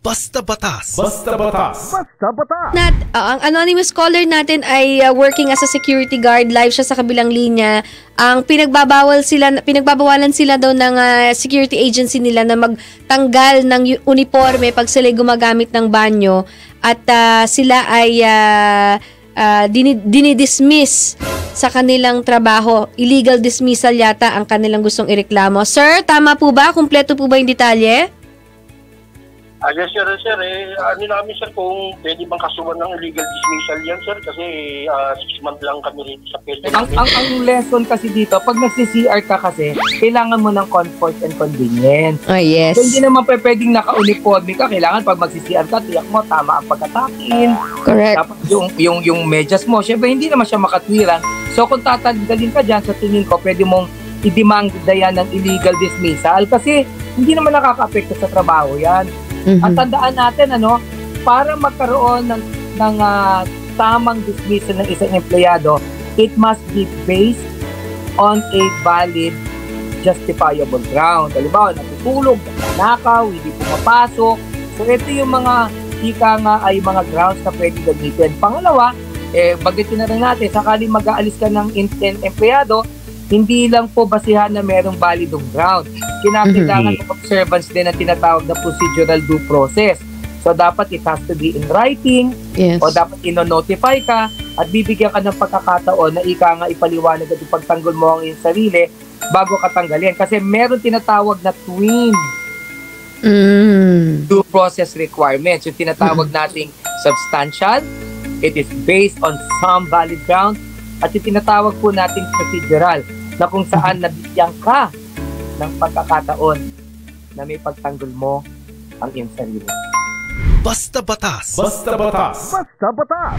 Basta Batas. Basta Batas. Basta Batas. Ang anonymous caller natin ay working as a security guard. Live siya sa kabilang linya. Ang pinagbabawalan sila daw ng security agency nila na magtanggal ng uniforme pag sila gumagamit ng banyo. At sila ay dinidismiss sa kanilang trabaho. Illegal dismissal yata ang kanilang gustong ireklamo. Sir, tama po ba? Kumpleto po ba yung detalye? Yes, sir. Ano namin, sir, kung pwede bang kasuhan ng illegal dismissal yan, sir, kasi 6 months lang kami rito sa pwede. Ang lesson kasi dito, pag nagsi-CR ka kasi, kailangan mo ng comfort and convenience. Oh, yes. So, hindi naman pwedeng naka-uniforme ka. Kailangan pag magsi-CR ka, tiyak mo, tama ang pagkatakin. Correct. Tapos yung medyas mo, syempre hindi naman siya makatwiran. So, kung tatanggalin ka dyan, sa tingin ko, pwede mong i-demand yan ng illegal dismissal kasi hindi naman nakaka-apekto sa trabaho yan. At tandaan natin, para magkaroon ng tamang dismissal ng isang empleyado, it must be based on a valid, justifiable ground. Halimbawa, natutulog, nanakaw, hindi pumapasok. So, ito yung mga ay mga grounds na pwede gamitin. Pangalawa, bagitin na rin natin, sakaling mag-aalis ka ng empleyado, hindi lang po basihan na merong validong ground. Kinakailangan ng observance din ang tinatawag na procedural due process. So, dapat it has to be in writing, yes, o dapat ino-notify ka at bibigyan ka ng pagkakataon na ipaliwanag at ipagtanggol mo ang iyong sarili bago ka tanggalin. Kasi meron tinatawag na twin due process requirements. Yung tinatawag nating substantial, it is based on some valid ground, at yung tinatawag po nating procedural na kung saan nabigyan ka ng pagkakataon na may pagtanggol mo ang iyong sarili. Basta Batas. Basta Batas. Basta Batas.